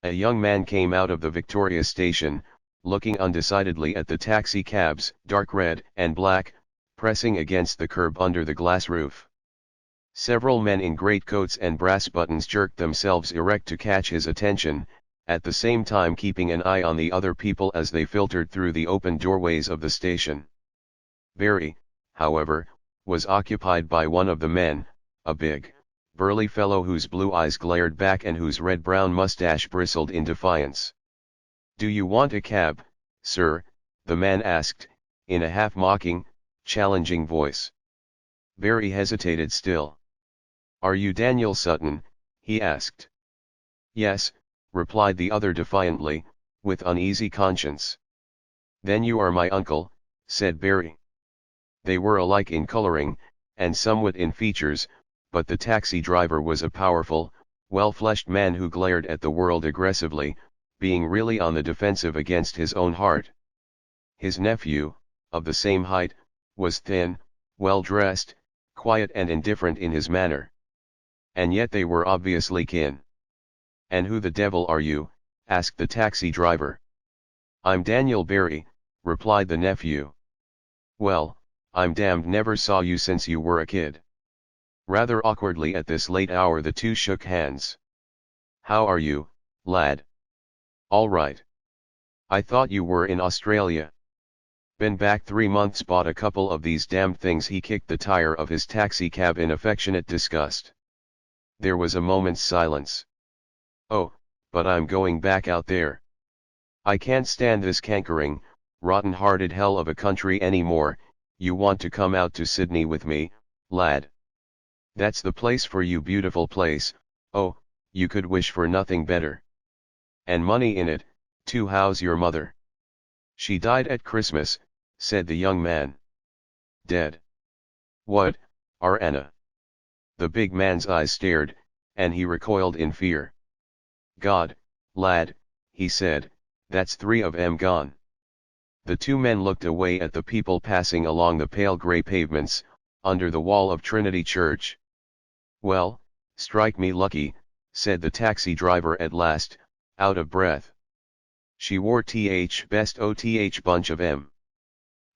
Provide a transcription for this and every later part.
A young man came out of the Victoria station, looking undecidedly at the taxi cabs, dark red and black, pressing against the curb under the glass roof. Several men in greatcoats and brass buttons jerked themselves erect to catch his attention, at the same time keeping an eye on the other people as they filtered through the open doorways of the station. Barry, however, was occupied by one of the men, a big, burly fellow whose blue eyes glared back and whose red-brown mustache bristled in defiance. "Do you want a cab, sir?" the man asked, in a half-mocking, challenging voice. Barry hesitated still. "Are you Daniel Sutton?" he asked. "Yes," replied the other defiantly, with uneasy conscience. "Then you are my uncle," said Barry. They were alike in coloring, and somewhat in features, but the taxi driver was a powerful, well-fleshed man who glared at the world aggressively, being really on the defensive against his own heart. His nephew, of the same height, was thin, well-dressed, quiet and indifferent in his manner. And yet they were obviously kin. "And who the devil are you?" asked the taxi driver. "I'm Daniel Barry," replied the nephew. "Well, I'm damned never saw you since you were a kid." Rather awkwardly at this late hour the two shook hands. "How are you, lad?" "All right. I thought you were in Australia." "Been back 3 months, bought a couple of these damned things." He kicked the tire of his taxi cab in affectionate disgust. There was a moment's silence. "Oh, but I'm going back out there. I can't stand this cankering, rotten-hearted hell of a country anymore. You want to come out to Sydney with me, lad? That's the place for you, beautiful place. Oh, you could wish for nothing better. And money in it, too. How's your mother?" "She died at Christmas," said the young man. "Dead? What, our Anna?" The big man's eyes stared, and he recoiled in fear. "God, lad," he said, "that's 3 of 'em gone." The two men looked away at the people passing along the pale grey pavements, under the wall of Trinity Church. "Well, strike me lucky," said the taxi driver at last, out of breath. "She wore best oth bunch of 'em.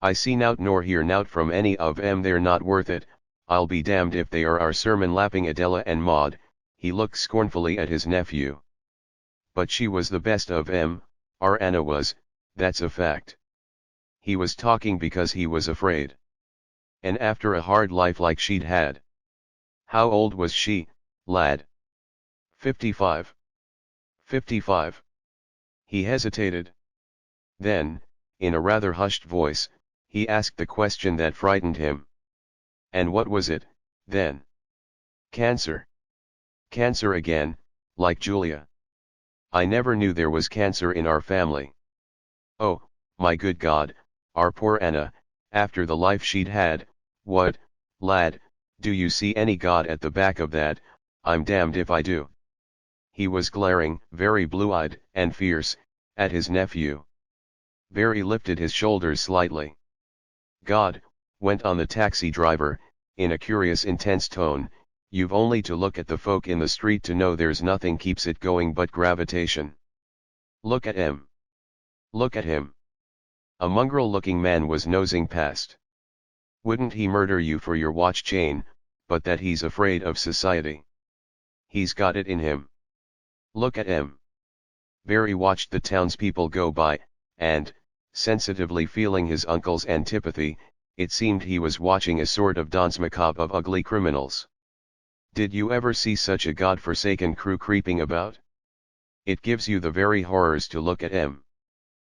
I see nout nor hear nout from any of 'em. They're not worth it. I'll be damned if they are." Our sermon lapping Adela and Maud, he looked scornfully at his nephew. "But she was the best of 'em, our Anna was, that's a fact." He was talking because he was afraid. "And after a hard life like she'd had." "How old was she, lad?" 55. 55. He hesitated. Then, in a rather hushed voice, he asked the question that frightened him. "And what was it, then?" "Cancer." "Cancer again, like Julia?" "I never knew there was cancer in our family." "Oh, my good God, our poor Anna, after the life she'd had. What, lad, do you see any God at the back of that? I'm damned if I do." He was glaring, very blue-eyed and fierce, at his nephew. Barry lifted his shoulders slightly. "God," went on the taxi driver, in a curious intense tone, "you've only to look at the folk in the street to know there's nothing keeps it going but gravitation. Look at him. Look at him." A mongrel-looking man was nosing past. "Wouldn't he murder you for your watch chain, but that he's afraid of society. He's got it in him. Look at him." Barry watched the townspeople go by, and, sensitively feeling his uncle's antipathy, it seemed he was watching a sort of danse macabre of ugly criminals. Did you ever see such a god-forsaken crew creeping about? It gives you the very horrors to look at 'em.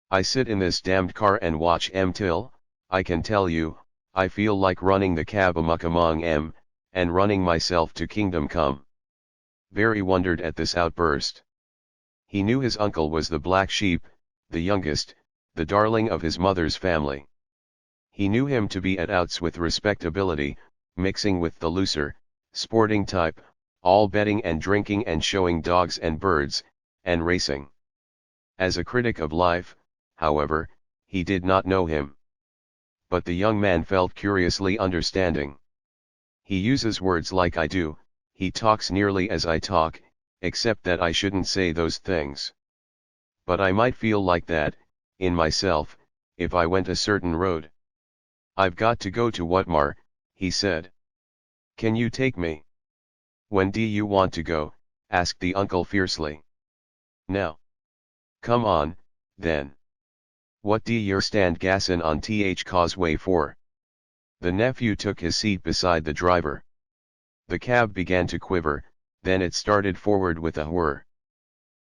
I sit in this damned car and watch 'em till, I can tell you, I feel like running the cab amuck among 'em, and running myself to kingdom come. Barry wondered at this outburst. He knew his uncle was the black sheep, the youngest, the darling of his mother's family. He knew him to be at outs with respectability, mixing with the looser, sporting type, all betting and drinking and showing dogs and birds, and racing. As a critic of life, however, he did not know him. But the young man felt curiously understanding. He uses words like I do, he talks nearly as I talk, except that I shouldn't say those things. But I might feel like that, in myself, if I went a certain road. I've got to go to Whatmar, he said. Can you take me? When do you want to go? Asked the uncle fiercely. Now. Come on, then. What do yer stand gassin' on th causeway for? The nephew took his seat beside the driver. The cab began to quiver, then it started forward with a whir.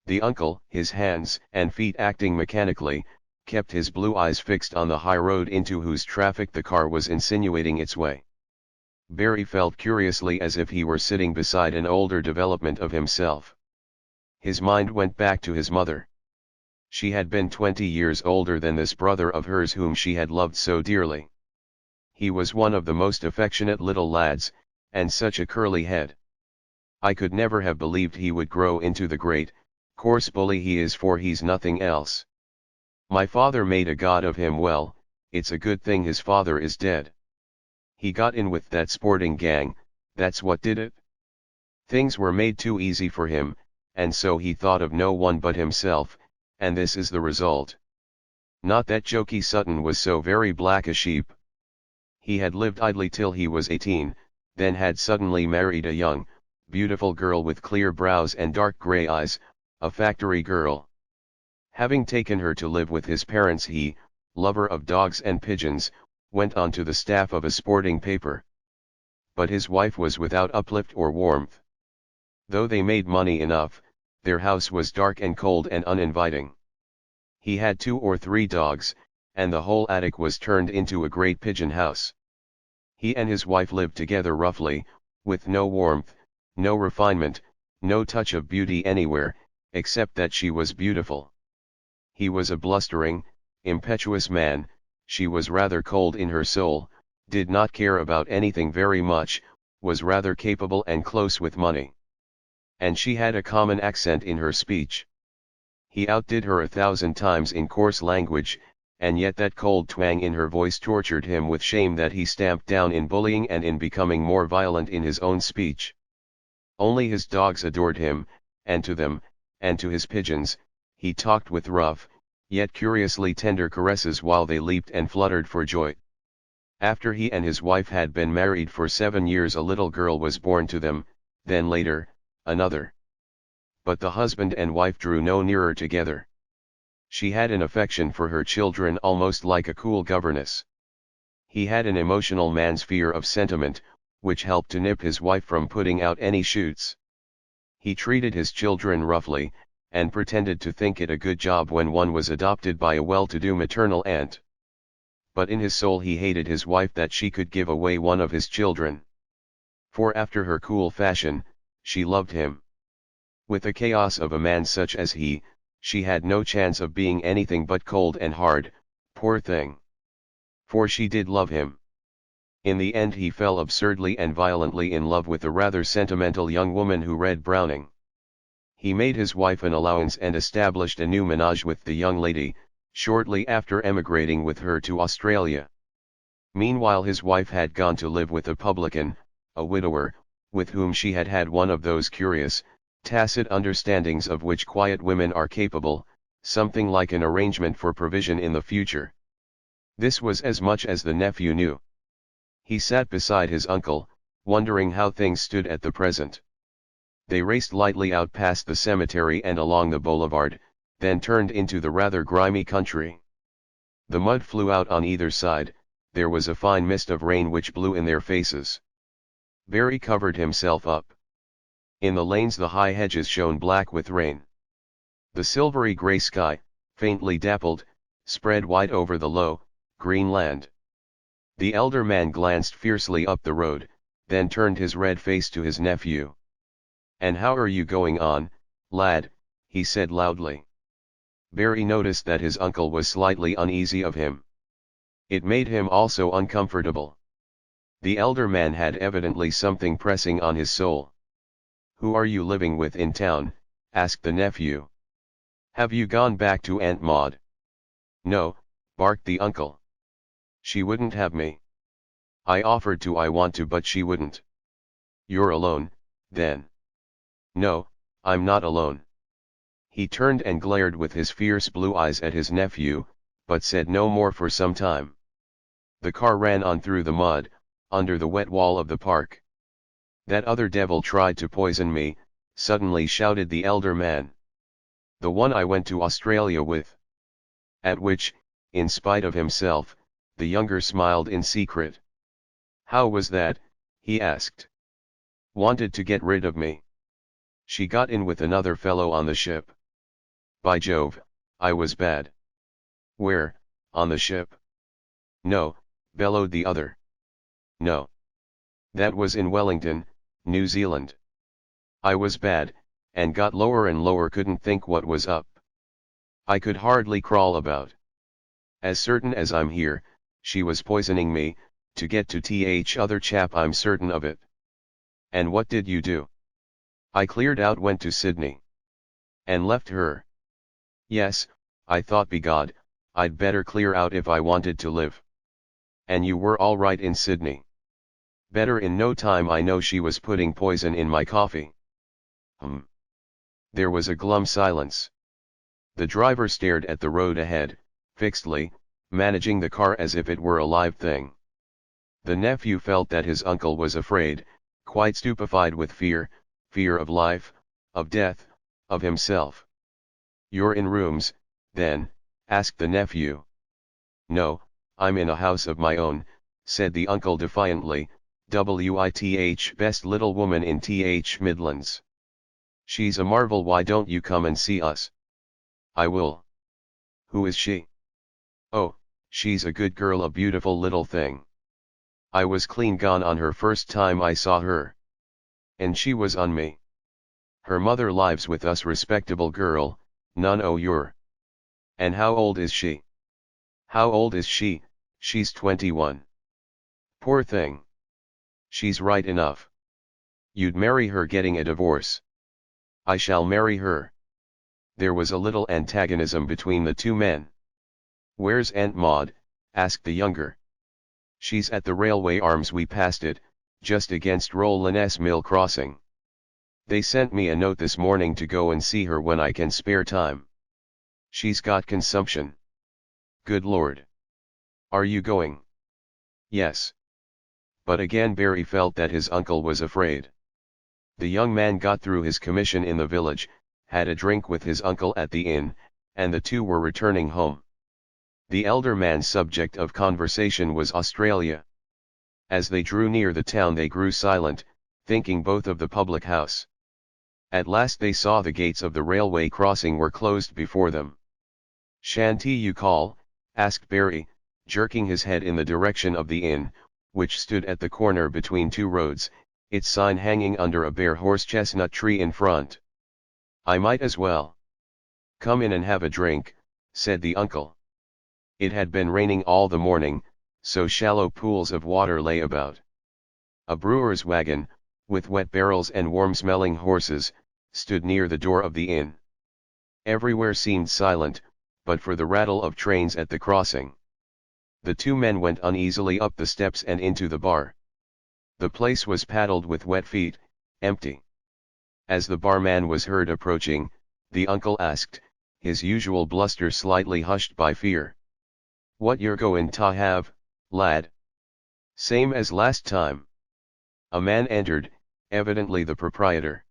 The uncle, his hands and feet acting mechanically, kept his blue eyes fixed on the high road into whose traffic the car was insinuating its way. Barry felt curiously as if he were sitting beside an older development of himself. His mind went back to his mother. She had been 20 years older than this brother of hers whom she had loved so dearly. He was one of the most affectionate little lads, and such a curly head. I could never have believed he would grow into the great, coarse bully he is, for he's nothing else. My father made a god of him. Well, it's a good thing his father is dead. He got in with that sporting gang, that's what did it. Things were made too easy for him, and so he thought of no one but himself, and this is the result. Not that Jokey Sutton was so very black a sheep. He had lived idly till he was 18, then had suddenly married a young, beautiful girl with clear brows and dark grey eyes, a factory girl. Having taken her to live with his parents, he, lover of dogs and pigeons, went on to the staff of a sporting paper. But his wife was without uplift or warmth. Though they made money enough, their house was dark and cold and uninviting. He had 2 or 3 dogs, and the whole attic was turned into a great pigeon house. He and his wife lived together roughly, with no warmth, no refinement, no touch of beauty anywhere, except that she was beautiful. He was a blustering, impetuous man, she was rather cold in her soul, did not care about anything very much, was rather capable and close with money. And she had a common accent in her speech. He outdid her 1,000 times in coarse language, and yet that cold twang in her voice tortured him with shame that he stamped down in bullying and in becoming more violent in his own speech. Only his dogs adored him, and to them, and to his pigeons, he talked with rough, yet curiously tender caresses while they leaped and fluttered for joy. After he and his wife had been married for 7 years, a little girl was born to them, then later, another. But the husband and wife drew no nearer together. She had an affection for her children almost like a cool governess. He had an emotional man's fear of sentiment, which helped to nip his wife from putting out any shoots. He treated his children roughly, and pretended to think it a good job when one was adopted by a well-to-do maternal aunt. But in his soul he hated his wife that she could give away one of his children. For after her cool fashion, she loved him. With the chaos of a man such as he, she had no chance of being anything but cold and hard, poor thing. For she did love him. In the end he fell absurdly and violently in love with a rather sentimental young woman who read Browning. He made his wife an allowance and established a new menage with the young lady, shortly after emigrating with her to Australia. Meanwhile his wife had gone to live with a publican, a widower, with whom she had had one of those curious, tacit understandings of which quiet women are capable, something like an arrangement for provision in the future. This was as much as the nephew knew. He sat beside his uncle, wondering how things stood at the present. They raced lightly out past the cemetery and along the boulevard, then turned into the rather grimy country. The mud flew out on either side, there was a fine mist of rain which blew in their faces. Barry covered himself up. In the lanes the high hedges shone black with rain. The silvery grey sky, faintly dappled, spread wide over the low, green land. The elder man glanced fiercely up the road, then turned his red face to his nephew. "And how are you going on, lad?" he said loudly. Barry noticed that his uncle was slightly uneasy of him. It made him also uncomfortable. The elder man had evidently something pressing on his soul. "Who are you living with in town?" asked the nephew. "Have you gone back to Aunt Maud?" "No," barked the uncle. "She wouldn't have me. I offered to, I want to, but she wouldn't." "You're alone, then?" "No, I'm not alone." He turned and glared with his fierce blue eyes at his nephew, but said no more for some time. The car ran on through the mud, under the wet wall of the park. "That other devil tried to poison me," suddenly shouted the elder man. "The one I went to Australia with." At which, in spite of himself, the younger smiled in secret. "How was that?" he asked. "Wanted to get rid of me. She got in with another fellow on the ship." "By Jove, I was bad." "Where, on the ship?" "No," bellowed the other. "No. That was in Wellington, New Zealand. I was bad, and got lower and lower, couldn't think what was up. I could hardly crawl about. As certain as I'm here, she was poisoning me, to get to th other chap, I'm certain of it." "And what did you do?" "I cleared out, went to Sydney." "And left her?" "Yes, I thought, begod, I'd better clear out if I wanted to live." "And you were all right in Sydney?" "Better in no time. I know she was putting poison in my coffee." There was a glum silence. The driver stared at the road ahead, fixedly, managing the car as if it were a live thing. The nephew felt that his uncle was afraid, quite stupefied with fear, fear of life, of death, of himself. "You're in rooms, then?" asked the nephew. "No, I'm in a house of my own," said the uncle defiantly. "With best little woman in th Midlands. She's a marvel. Why don't you come and see us?" "I will." "Who is she?" "Oh, she's a good girl, a beautiful little thing. I was clean gone on her first time I saw her. And she was on me. Her mother lives with us, respectable girl, none o' your." "And how old is she?" "How old is she? She's 21. Poor thing. She's right enough. You'd marry her, getting a divorce." "I shall marry her." There was a little antagonism between the two men. "Where's Aunt Maud?" asked the younger. "She's at the railway arms. We passed it, just against Rowland's Mill crossing. They sent me a note this morning to go and see her when I can spare time. She's got consumption." "Good Lord. Are you going?" "Yes." But again Barry felt that his uncle was afraid. The young man got through his commission in the village, had a drink with his uncle at the inn, and the two were returning home. The elder man's subject of conversation was Australia. As they drew near the town they grew silent, thinking both of the public house. At last they saw the gates of the railway crossing were closed before them. "Shanty you call?" asked Barry, jerking his head in the direction of the inn, which stood at the corner between two roads, its sign hanging under a bare horse-chestnut tree in front. "I might as well." "Come in and have a drink," said the uncle. It had been raining all the morning, so shallow pools of water lay about. A brewer's wagon, with wet barrels and warm-smelling horses, stood near the door of the inn. Everywhere seemed silent, but for the rattle of trains at the crossing. The two men went uneasily up the steps and into the bar. The place was paddled with wet feet, empty. As the barman was heard approaching, the uncle asked, his usual bluster slightly hushed by fear. "What you're goin' ta have, lad?" "Same as last time." A man entered, evidently the proprietor.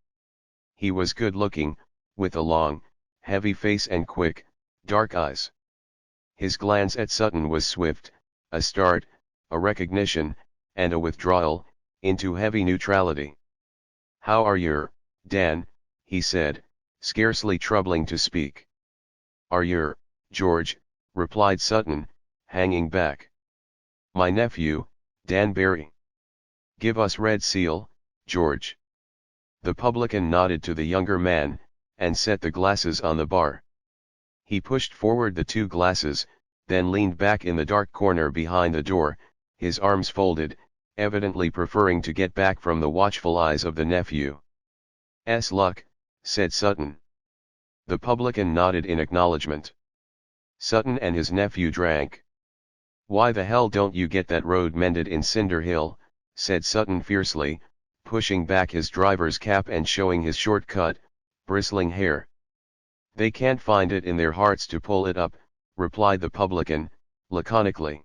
He was good-looking, with a long, heavy face and quick, dark eyes. His glance at Sutton was swift, a start, a recognition, and a withdrawal, into heavy neutrality. "How are yer, Dan?" he said, scarcely troubling to speak. "Are yer, George?" replied Sutton, hanging back. "My nephew, Dan Barry." "Give us red seal, George." The publican nodded to the younger man, and set the glasses on the bar. He pushed forward the two glasses, then leaned back in the dark corner behind the door, his arms folded, evidently preferring to get back from the watchful eyes of the nephew. "'S luck," said Sutton. The publican nodded in acknowledgement. Sutton and his nephew drank. "Why the hell don't you get that road mended in Cinder Hill?" said Sutton fiercely, pushing back his driver's cap and showing his short-cut, bristling hair. They can't find it in their hearts to pull it up, replied the publican, laconically.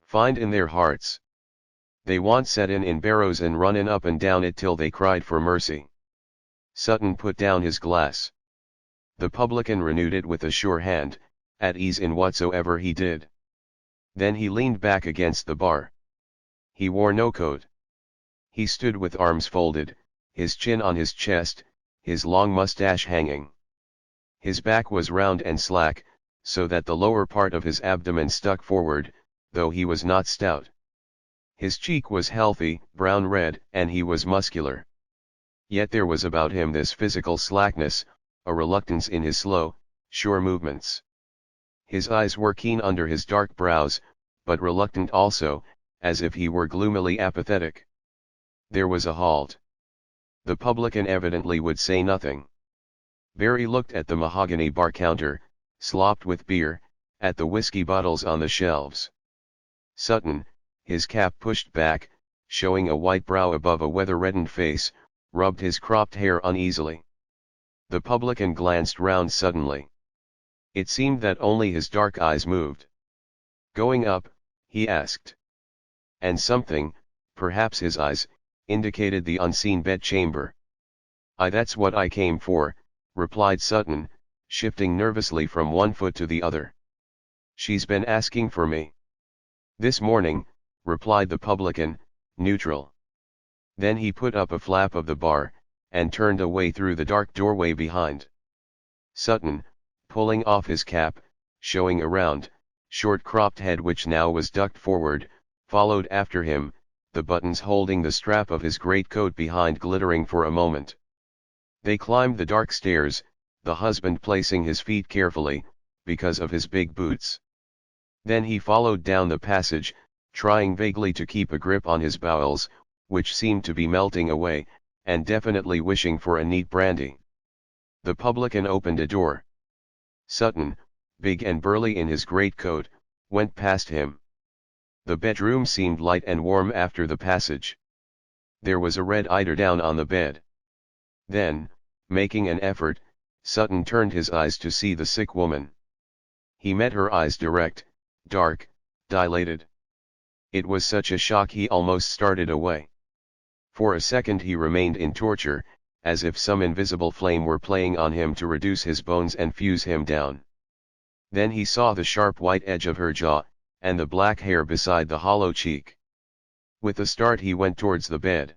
Find in their hearts. They want set in barrows and runnin' up and down it till they cried for mercy. Sutton put down his glass. The publican renewed it with a sure hand, at ease in whatsoever he did. Then he leaned back against the bar. He wore no coat. He stood with arms folded, his chin on his chest, his long mustache hanging. His back was round and slack, so that the lower part of his abdomen stuck forward, though he was not stout. His cheek was healthy, brown-red, and he was muscular. Yet there was about him this physical slackness, a reluctance in his slow, sure movements. His eyes were keen under his dark brows, but reluctant also, as if he were gloomily apathetic. There was a halt. The publican evidently would say nothing. Barry looked at the mahogany bar counter, slopped with beer, at the whiskey bottles on the shelves. Sutton, his cap pushed back, showing a white brow above a weather-reddened face, rubbed his cropped hair uneasily. The publican glanced round suddenly. It seemed that only his dark eyes moved. Going up, he asked. And something, perhaps his eyes, indicated the unseen bedchamber. Aye, that's what I came for, replied Sutton, shifting nervously from one foot to the other. She's been asking for me. This morning, replied the publican, neutral. Then he put up a flap of the bar, and turned away through the dark doorway behind. Sutton, pulling off his cap, showing a round, short-cropped head which now was ducked forward, followed after him, the buttons holding the strap of his greatcoat behind glittering for a moment. They climbed the dark stairs, the husband placing his feet carefully, because of his big boots. Then he followed down the passage, trying vaguely to keep a grip on his bowels, which seemed to be melting away, and definitely wishing for a neat brandy. The publican opened a door. Sutton, big and burly in his greatcoat, went past him. The bedroom seemed light and warm after the passage. There was a red eiderdown on the bed. Then, making an effort, Sutton turned his eyes to see the sick woman. He met her eyes direct, dark, dilated. It was such a shock he almost started away. For a second he remained in torture, as if some invisible flame were playing on him to reduce his bones and fuse him down. Then he saw the sharp white edge of her jaw, and the black hair beside the hollow cheek. With a start he went towards the bed.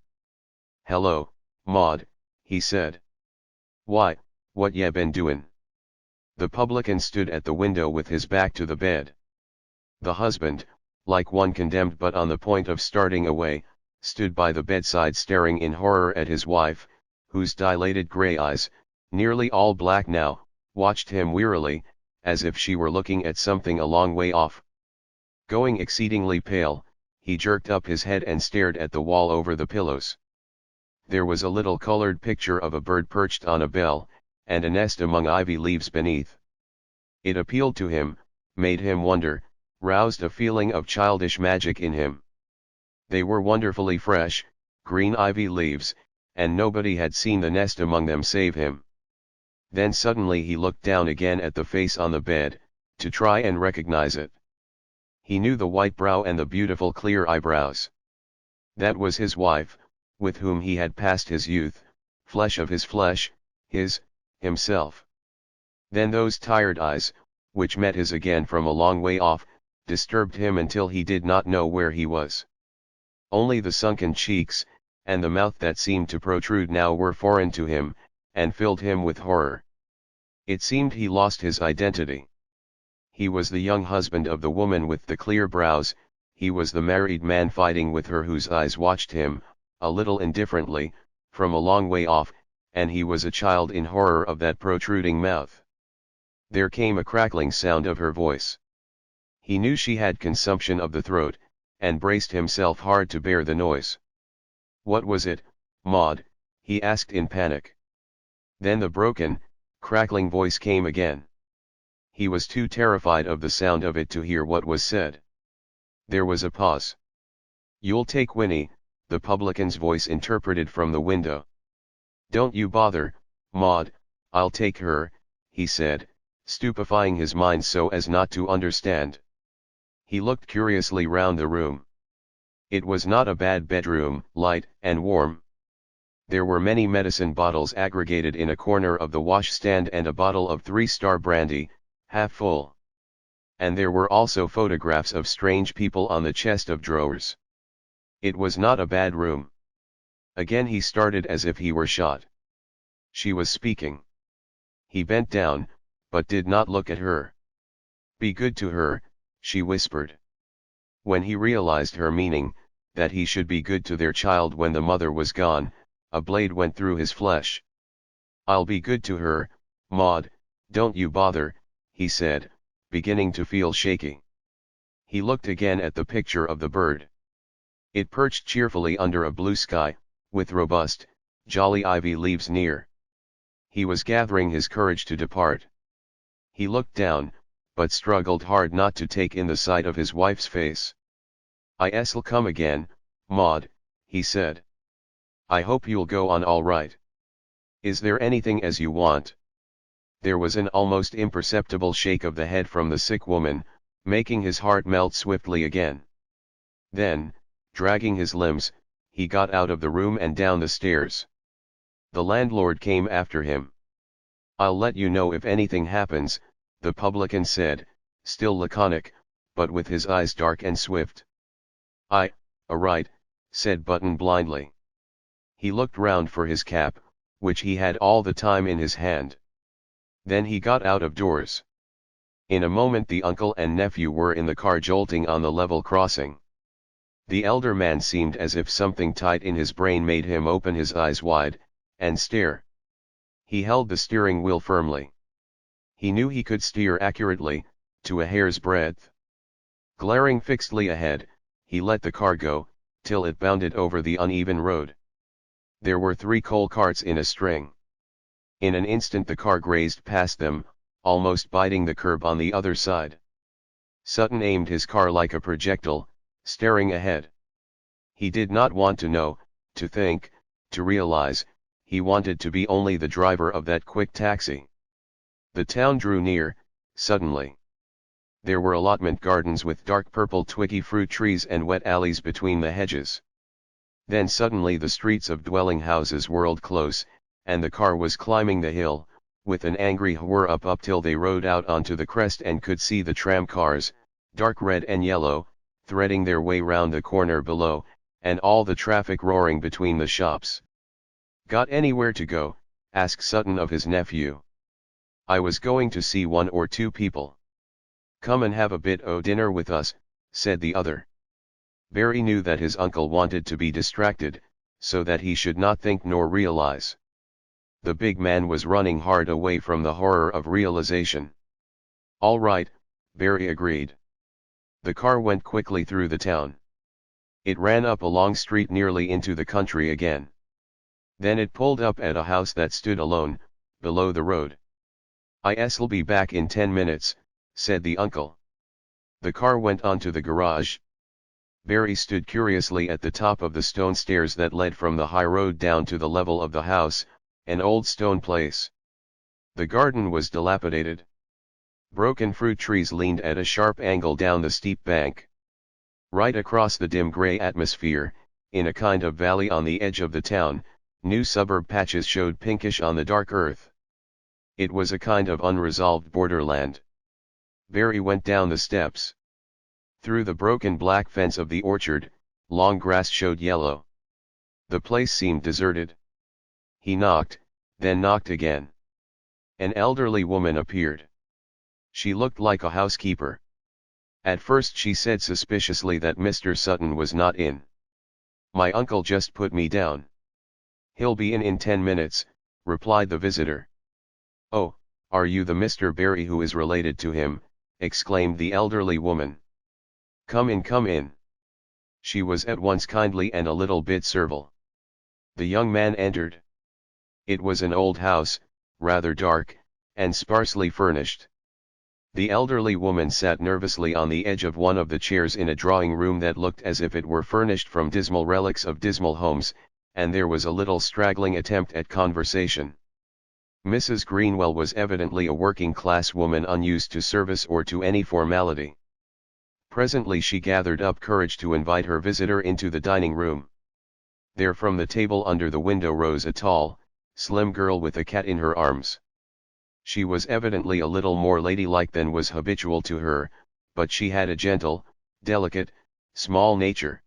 "Hello, Maud," he said. "Why, what ya been doin'?" The publican stood at the window with his back to the bed. The husband, like one condemned but on the point of starting away, stood by the bedside staring in horror at his wife, whose dilated grey eyes, nearly all black now, watched him wearily, as if she were looking at something a long way off. Going exceedingly pale, he jerked up his head and stared at the wall over the pillows. There was a little colored picture of a bird perched on a bell, and a nest among ivy leaves beneath. It appealed to him, made him wonder, roused a feeling of childish magic in him. They were wonderfully fresh, green ivy leaves, and nobody had seen the nest among them save him. Then suddenly he looked down again at the face on the bed, to try and recognize it. He knew the white brow and the beautiful clear eyebrows. That was his wife, with whom he had passed his youth, flesh of his flesh, himself. Then those tired eyes, which met his again from a long way off, disturbed him until he did not know where he was. Only the sunken cheeks, and the mouth that seemed to protrude now were foreign to him, and filled him with horror. It seemed he lost his identity. He was the young husband of the woman with the clear brows, he was the married man fighting with her whose eyes watched him, a little indifferently, from a long way off, and he was a child in horror of that protruding mouth. There came a crackling sound of her voice. He knew she had consumption of the throat, and braced himself hard to bear the noise. "What was it, Maud?" he asked in panic. Then the broken, crackling voice came again. He was too terrified of the sound of it to hear what was said. There was a pause. "You'll take Winnie," the publican's voice interpreted from the window. "Don't you bother, Maud, I'll take her," he said, stupefying his mind so as not to understand. He looked curiously round the room. It was not a bad bedroom, light and warm. There were many medicine bottles aggregated in a corner of the washstand and a bottle of 3-star brandy, half full. And there were also photographs of strange people on the chest of drawers. It was not a bad room. Again he started as if he were shot. She was speaking. He bent down, but did not look at her. "Be good to her," she whispered. When he realized her meaning, that he should be good to their child when the mother was gone, a blade went through his flesh. "I'll be good to her, Maud, don't you bother," he said, beginning to feel shaky. He looked again at the picture of the bird. It perched cheerfully under a blue sky, with robust, jolly ivy leaves near. He was gathering his courage to depart. He looked down, but struggled hard not to take in the sight of his wife's face. "I'll come again, Maud," he said. "I hope you'll go on all right. Is there anything as you want?" There was an almost imperceptible shake of the head from the sick woman, making his heart melt swiftly again. Then, dragging his limbs, he got out of the room and down the stairs. The landlord came after him. "I'll let you know if anything happens," the publican said, still laconic, but with his eyes dark and swift. "Right," said Button blindly. He looked round for his cap, which he had all the time in his hand. Then he got out of doors. In a moment the uncle and nephew were in the car jolting on the level crossing. The elder man seemed as if something tight in his brain made him open his eyes wide, and stare. He held the steering wheel firmly. He knew he could steer accurately, to a hair's breadth. Glaring fixedly ahead, he let the car go, till it bounded over the uneven road. There were 3 coal carts in a string. In an instant the car grazed past them, almost biting the curb on the other side. Sutton aimed his car like a projectile, staring ahead. He did not want to know, to think, to realize, he wanted to be only the driver of that quick taxi. The town drew near, suddenly. There were allotment gardens with dark purple twiggy fruit trees and wet alleys between the hedges. Then suddenly the streets of dwelling houses whirled close, and the car was climbing the hill, with an angry whir up till they rode out onto the crest and could see the tram cars, dark red and yellow, threading their way round the corner below, and all the traffic roaring between the shops. "Got anywhere to go?" asked Sutton of his nephew. "I was going to see 1 or 2 people." "Come and have a bit o' dinner with us," said the other. Barry knew that his uncle wanted to be distracted, so that he should not think nor realize. The big man was running hard away from the horror of realization. "All right," Barry agreed. The car went quickly through the town. It ran up a long street nearly into the country again. Then it pulled up at a house that stood alone, below the road. "I'll be back in 10 minutes, said the uncle. The car went on to the garage. Barry stood curiously at the top of the stone stairs that led from the high road down to the level of the house, an old stone place. The garden was dilapidated. Broken fruit trees leaned at a sharp angle down the steep bank. Right across the dim grey atmosphere, in a kind of valley on the edge of the town, new suburb patches showed pinkish on the dark earth. It was a kind of unresolved borderland. Barry went down the steps. Through the broken black fence of the orchard, long grass showed yellow. The place seemed deserted. He knocked, then knocked again. An elderly woman appeared. She looked like a housekeeper. At first she said suspiciously that Mr. Sutton was not in. "My uncle just put me down." "He'll be in 10 minutes, replied the visitor. "Oh, are you the Mr. Barry who is related to him?" exclaimed the elderly woman. Come in, come in." She was at once kindly and a little bit servile. The young man entered. It was an old house, rather dark, and sparsely furnished. The elderly woman sat nervously on the edge of one of the chairs in a drawing room that looked as if it were furnished from dismal relics of dismal homes, and there was a little straggling attempt at conversation. Mrs. Greenwell was evidently a working-class woman unused to service or to any formality. Presently she gathered up courage to invite her visitor into the dining room. There from the table under the window rose a tall, slim girl with a cat in her arms. She was evidently a little more ladylike than was habitual to her, but she had a gentle, delicate, small nature.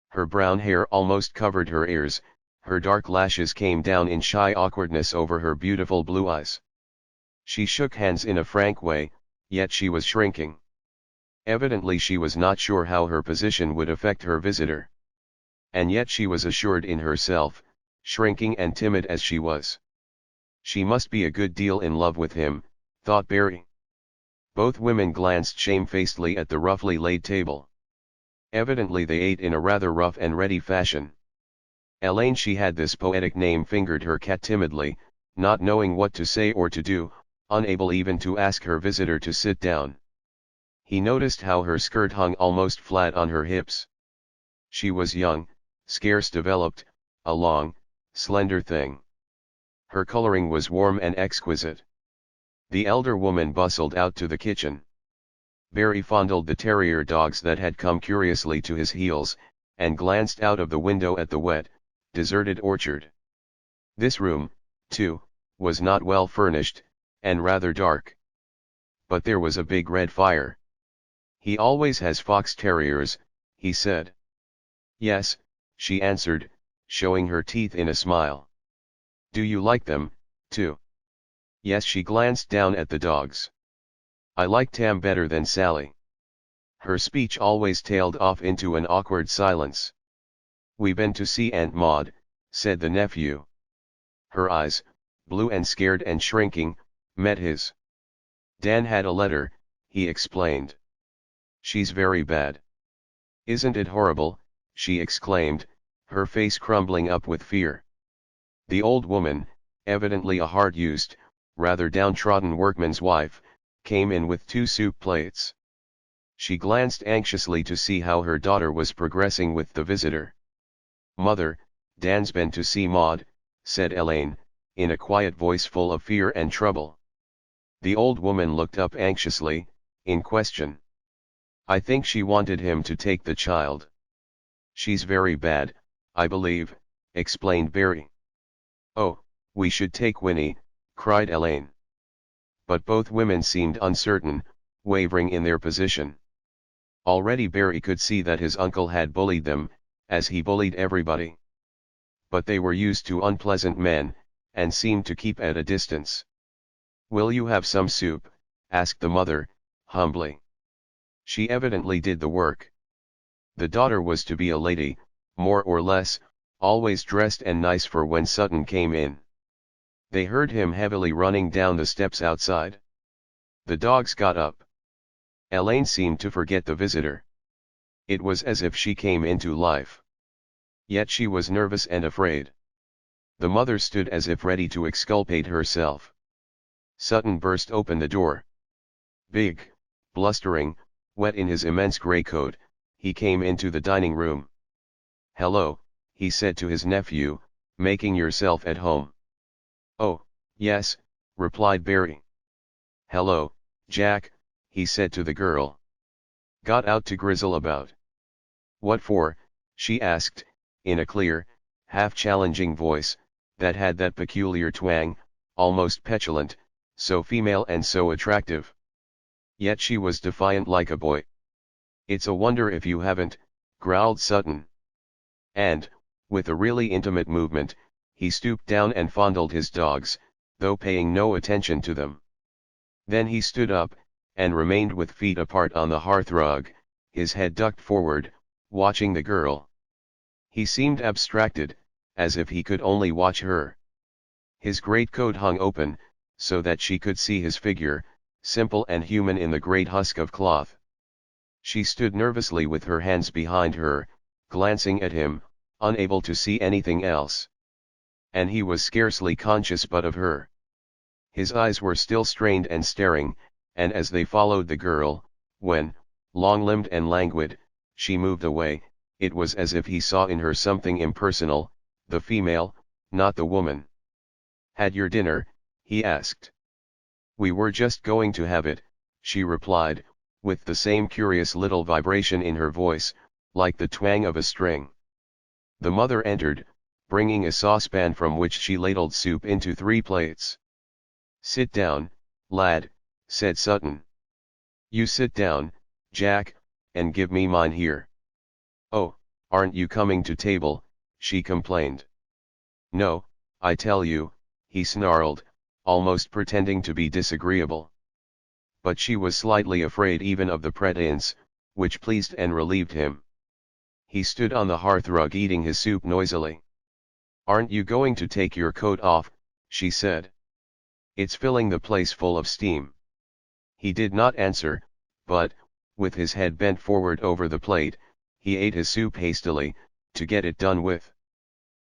Her brown hair almost covered her ears, her dark lashes came down in shy awkwardness over her beautiful blue eyes. She shook hands in a frank way, yet she was shrinking. Evidently she was not sure how her position would affect her visitor. And yet she was assured in herself, shrinking and timid as she was. She must be a good deal in love with him, thought Barry. Both women glanced shamefacedly at the roughly laid table. Evidently they ate in a rather rough and ready fashion. Elaine, she had this poetic name, fingered her cat timidly, not knowing what to say or to do, unable even to ask her visitor to sit down. He noticed how her skirt hung almost flat on her hips. She was young, scarce developed, a long, slender thing. Her coloring was warm and exquisite. The elder woman bustled out to the kitchen. Barry fondled the terrier dogs that had come curiously to his heels, and glanced out of the window at the wet, deserted orchard. This room, too, was not well furnished, and rather dark. But there was a big red fire. "He always has fox terriers," he said. "Yes," she answered, showing her teeth in a smile. "Do you like them, too?" "Yes." She glanced down at the dogs. "I like Tam better than Sally." Her speech always tailed off into an awkward silence. "We been to see Aunt Maud," said the nephew. Her eyes, blue and scared and shrinking, met his. "Dan had a letter," he explained. "She's very bad." "Isn't it horrible?" she exclaimed, her face crumbling up with fear. The old woman, evidently a hard-used, rather downtrodden workman's wife, came in with 2 soup plates. She glanced anxiously to see how her daughter was progressing with the visitor. "Mother, Dan's been to see Maud," said Elaine, in a quiet voice full of fear and trouble. The old woman looked up anxiously, in question. "I think she wanted him to take the child." "She's very bad, I believe," explained Barry. "Oh, we should take Winnie," cried Elaine. But both women seemed uncertain, wavering in their position. Already Barry could see that his uncle had bullied them, as he bullied everybody. But they were used to unpleasant men, and seemed to keep at a distance. "Will you have some soup?" asked the mother, humbly. She evidently did the work. The daughter was to be a lady, more or less, always dressed and nice for when Sutton came in. They heard him heavily running down the steps outside. The dogs got up. Elaine seemed to forget the visitor. It was as if she came into life. Yet she was nervous and afraid. The mother stood as if ready to exculpate herself. Sutton burst open the door. Big, blustering, wet in his immense grey coat, he came into the dining room. "Hello," he said to his nephew, "making yourself at home?" "Oh, yes," replied Barry. "Hello, Jack," he said to the girl. "Got out to grizzle about?" "What for?" she asked, in a clear, half-challenging voice, that had that peculiar twang, almost petulant, so female and so attractive. Yet she was defiant like a boy. "It's a wonder if you haven't," growled Sutton. And, with a really intimate movement, he stooped down and fondled his dogs, though paying no attention to them. Then he stood up, and remained with feet apart on the hearthrug, his head ducked forward, watching the girl. He seemed abstracted, as if he could only watch her. His greatcoat hung open, so that she could see his figure, simple and human in the great husk of cloth. She stood nervously with her hands behind her, glancing at him, unable to see anything else. And he was scarcely conscious but of her. His eyes were still strained and staring, and as they followed the girl, when, long-limbed and languid, she moved away, it was as if he saw in her something impersonal, the female, not the woman. "Had your dinner?" he asked. We were just going to have it, she replied, with the same curious little vibration in her voice, like the twang of a string. The mother entered, bringing a saucepan from which she ladled soup into 3 plates. Sit down, lad, said Sutton. You sit down, Jack, and give me mine here. Oh, aren't you coming to table, she complained. No, I tell you, he snarled, almost pretending to be disagreeable. But she was slightly afraid even of the pretense, which pleased and relieved him. He stood on the hearthrug eating his soup noisily. Aren't you going to take your coat off, she said. It's filling the place full of steam. He did not answer, but, with his head bent forward over the plate, he ate his soup hastily, to get it done with.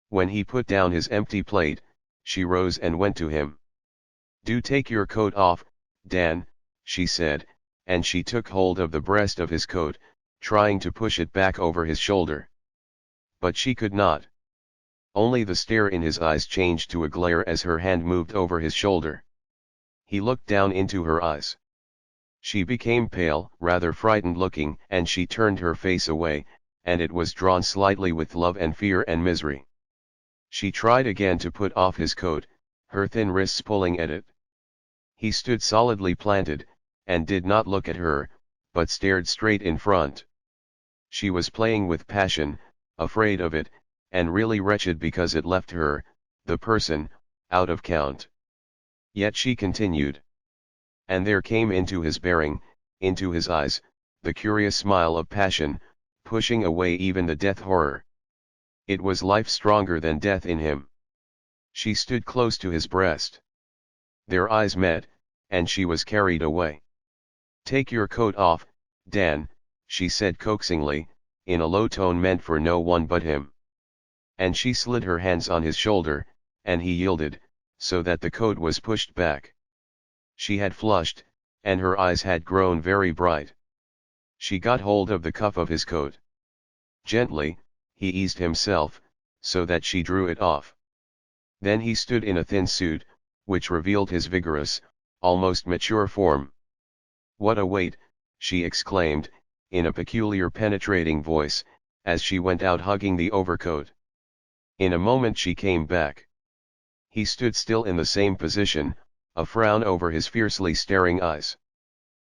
When he put down his empty plate, she rose and went to him. Do take your coat off, Dan, she said, and she took hold of the breast of his coat, trying to push it back over his shoulder. But she could not. Only the stare in his eyes changed to a glare as her hand moved over his shoulder. He looked down into her eyes. She became pale, rather frightened looking, and she turned her face away, and it was drawn slightly with love and fear and misery. She tried again to put off his coat, her thin wrists pulling at it. He stood solidly planted, and did not look at her, but stared straight in front. She was playing with passion, afraid of it, and really wretched because it left her, the person, out of count. Yet she continued. And there came into his bearing, into his eyes, the curious smile of passion, pushing away even the death horror. It was life stronger than death in him. She stood close to his breast. Their eyes met, and she was carried away. Take your coat off, Dan, she said coaxingly, in a low tone meant for no one but him. And she slid her hands on his shoulder, and he yielded, so that the coat was pushed back. She had flushed, and her eyes had grown very bright. She got hold of the cuff of his coat. Gently, he eased himself, so that she drew it off. Then he stood in a thin suit, which revealed his vigorous, almost mature form. What a weight, she exclaimed, in a peculiar penetrating voice, as she went out hugging the overcoat. In a moment she came back. He stood still in the same position, a frown over his fiercely staring eyes.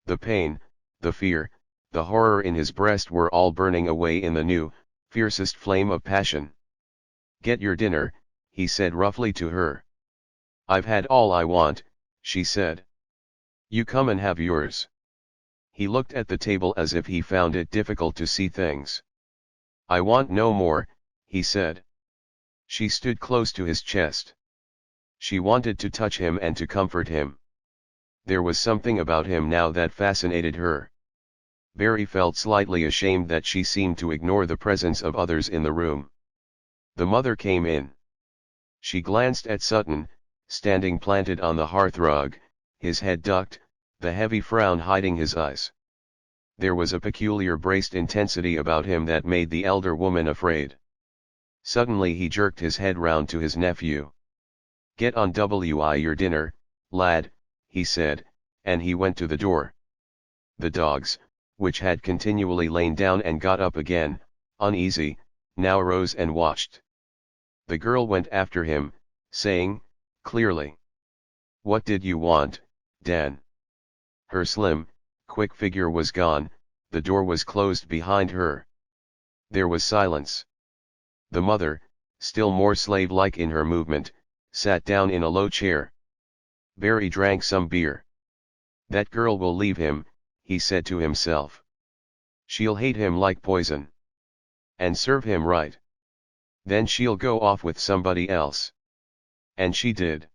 The pain, the fear, the horror in his breast were all burning away in the new, fiercest flame of passion. Get your dinner, he said roughly to her. I've had all I want, she said. You come and have yours. He looked at the table as if he found it difficult to see things. I want no more, he said. She stood close to his chest. She wanted to touch him and to comfort him. There was something about him now that fascinated her. Barry felt slightly ashamed that she seemed to ignore the presence of others in the room. The mother came in. She glanced at Sutton, standing planted on the hearthrug, his head ducked, the heavy frown hiding his eyes. There was a peculiar braced intensity about him that made the elder woman afraid. Suddenly he jerked his head round to his nephew. Get on your dinner, lad, he said, and he went to the door. The dogs, which had continually lain down and got up again, uneasy, now rose and watched. The girl went after him, saying, clearly, What did you want, Dan? Her slim, quick figure was gone, the door was closed behind her. There was silence. The mother, still more slave-like in her movement, sat down in a low chair. Barry drank some beer. That girl will leave him, he said to himself. She'll hate him like poison. And serve him right. Then she'll go off with somebody else. And she did.